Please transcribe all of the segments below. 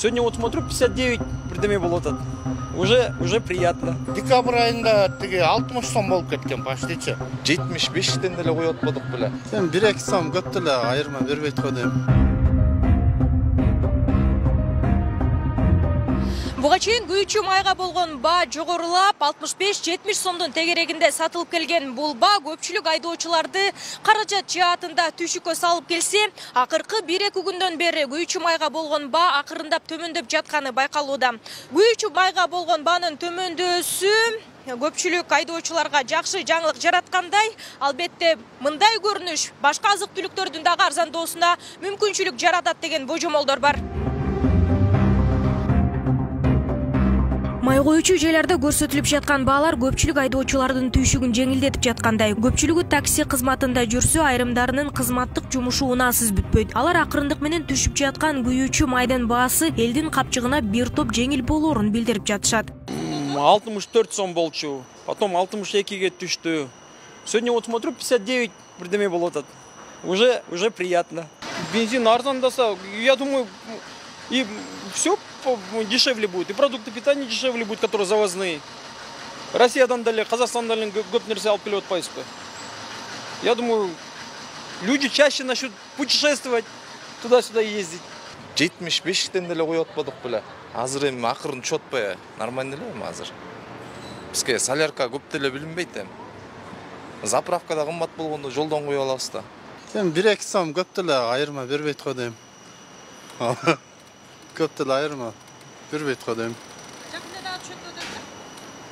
Сегодня вот смотрю 59 бірдеме болып атат. Уже приятно. Декабрь айында 60 сом болуп кеткен почтичи. 75тен деле коюп атпадык беле. Сен 1-2 сом көп деле айырма бербейт го дейм. Буга чейин күйүүчү майга болгон баа жогорулап 65-70 сомдун тегерегинде сатылып келген бул баа көпчүлүк айдоочуларды каражат жаатында түшүккө салып келсе, акыркы 1-2 күндөн бери күйүүчү майга болгон баа акырындап төмөндөп жатканы байкалууда. Күйүүчү майга болгон баанын төмөндөсү көпчүлүк айдоочуларга жакшы жаңылык жараткандай, албетте мындай көрүнүш башка азык-түлүктөрдүн дагы арзандоосуна мүмкүнчүлүк жаратат деген божомолдор бар. Май коюучу жайларда көрсөтүлүп жаткан баалар көпчүлүк айдоочулардын түйшүгүн жеңилдетип жаткандай. Көпчүлүгү такси кызматында жүрсө, айрымдарынын кызматтык жумушу унаасыз бүтпөйт. Алар акырындык менен түшүп жаткан күйүүчү майдын баасы элдин капчыгына бир топ жеңил болоорун билдирип жатышат. 64 сом болчу, потом 62ге түштү. Сегодня вот смотрю 59 бірдеме болуп атат. Уже приятно. Бензин арзандаса, я думаю, и все дешевле будет, и продукты питания дешевле будут, которые завозные. Россиядан далее, Казахстандан далее көп нерсе алып келип атпайсызбы? Я думаю, люди чаще начнут путешествовать, туда-сюда ездить. 75тен деле коюп атпадык беле. Азыр эми акырын түшүп атпайбы? Нормально эле эми азыр. Бизге солярка көп деле билинбейт эми. Заправкада кымбат болгондо жолдон коюп алабыз да. Сен 1-2 сом көп деле айырма бербейт го дейм. Көп деле айырма бербейт го дейм.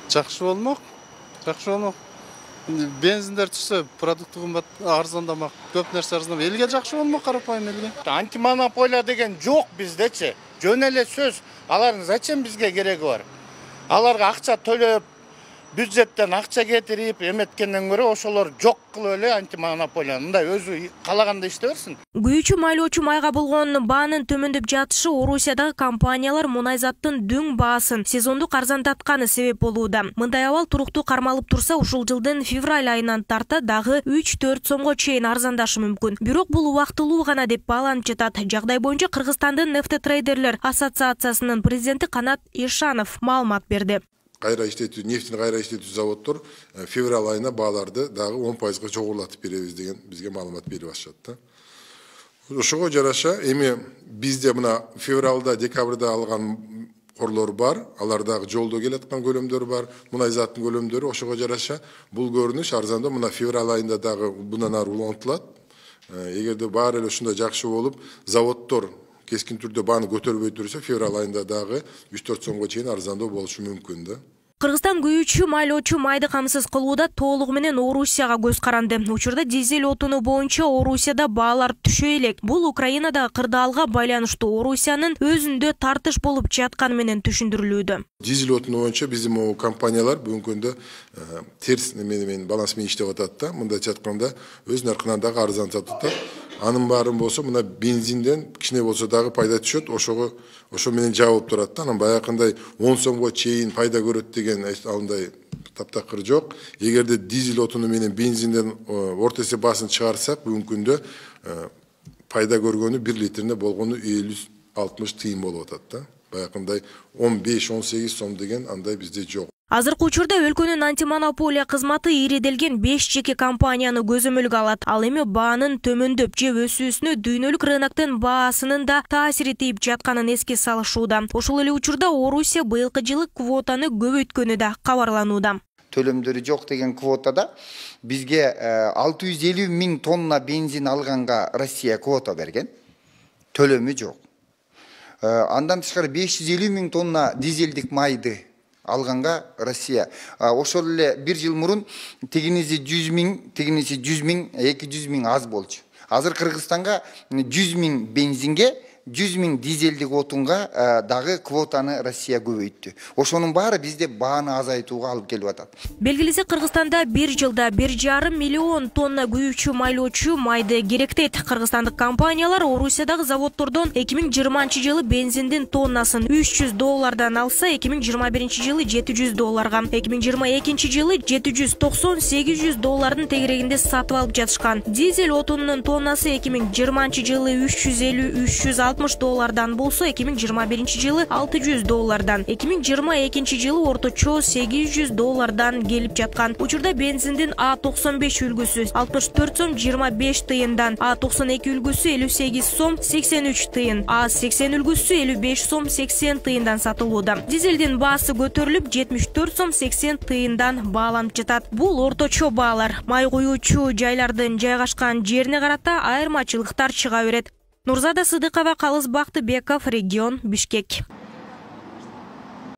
Жакшы болмок. Бензиндер түшсө, продукты кымбат арзандамак, көп нерсе арзандамак. Элге жакшы болмок, карапайым элге. Антимонополия деген жок биздечи. Жөн эле сөз. Алардын зачем бизге кереги бар? Аларга акча төлөп, бюджеттен акча кетирип, эметкенден көрө ошолор жок кылып эле антимонополияны. Мындай өзү калаганда иштей берсин. Күйүүчү майлоочу майга болгон баанын төмөндөп жатышы Орусиядагы компаниялар мунайзаттын дөң баасын сезондук арзандатканы себеп болууда. Мындай абал туруктуу кармалып турса, ушул жылдын февраль айынан тарта дагы 3-4 сомго чейин арзандашы мүмкүн. Бирок бул убактылуу гана деп бааланып жатат. Жагдай боюнча Кыргызстандын нефтетрейдерлер ассоциациясынын президенти Канат Ишанов маалымат берди. Нефтini кайра иштетүү заводдор февраль айына бааларды дагы 10%га жогорулатып беребиз деген бизге маалымат берип атышат да. Ошого жараша эми бизде мына февралда, декабрда алган корлор бар, алар дагы жолдо келаткан көлөмдөр бар, мунайзаттын көлөмдөрү ошого жараша бул көрүнүш арзандоо мына февраль айында дагы bundan ары улантылат. Эгерде баары эле ушундай жакшы болуп, заводдор кескин түрдө бааны көтөрбөй турса, февраль айында дагы 3-4 сомго чейин арзандоо болушу мүмкүн да. Кыргызстан күйүүчү майлоочу майды камсыз кылууда толугу менен Орусияга көз каранды. Учурда дизель отуну боюнча Орусияда баалар түшө элек. Бул Украинадагы кырдаалга байланыштуу Орусиянын өзүндө тартыш болуп жатканы менен түшүндүрүлүүдө. Дизель отуну боюнча биздин компаниялар бүгүнкү күндө терс менен баланс менен иштеп атат да. Мындайча айтканда өз наркынан дагы арзан сатып атат. Анын баарын болсо мына бензинден кичине болсо дагы пайда түшөт, ошо менен жабылып турат да. Анан баягындай 10 сомго чейин пайда көрөт деген андай таптакыр жок. Эгерде дизель отуну менен бензинден орто эсеп баасын чыгарсак, бүгүнкү күндө пайда көргөнү 1 литрине болгону 50-60 тыйын болуп атат да. Баягындай 15-18 сом деген андай бизде жок. Азыркы учурда өлкөнүн антимонополия кызматы ириделген 5 жеке компанияны көзөмөлгө алат. Ал эми баанын төмөндөп же өсүүсүнө дүйнөлүк рыноктун баасынын да таасири тийип жатканын эске салышууда. Ошол эле учурда Орусия быйылкы жылы квотаны көбөйткөнү да кабарланууда. Төлөмдөрү жок деген квотада бизге 650 000 тонна бензин алганга Россия квота берген. Төлөмү жок. Андан тышкары 550 000 тонна дизелдик майды алганга Россия. Ошол эле 1 жыл мурун тегиниси 100 000, тегиниси 100 000, 200 000 аз болчу. Азыр Кыргызстанга 100 000 бензинге 100 000 дизелдик отунга дагы квотаны Россия көбөйттү. Ошонун баары бизде бааны азайтууга алып келип атат. Белгилиси Кыргызстанда 1 жылда 1,5 миллион тонна күйүүчү майлоочу майды керектейт. Кыргызстандык компаниялар Орусиядагы заводдордон 2020 жылы бензиндин тоннасын $300 алса, 2021 жылы $700, 2022 жылы $790-800 тегерегинде сатып алып жатышкан. Дизель отунунун тоннасы 2020 жылы 350-360 $560 болсо, 2021 жылы $600, 2022 жылы орточо $800 келип жаткан. Учурда бензиндин A95 үлгүсү 64 сом 25 тыйындан, A92 үлгүсү 58 сом 83 тыйын, A80 үлгүсү 55 сом 80 тыйындан сатылууда. Дизелдин баасы көтөрүлүп 74 сом 80 тыйындан бааланып жатат. Бул орточо баалар. Май куюучу жайлардын жайгашкан жерине карата айырмачылыктар чыга берет. Нурзада Сыдыкова, Калыс Бактыбеков, регион, Бишкек.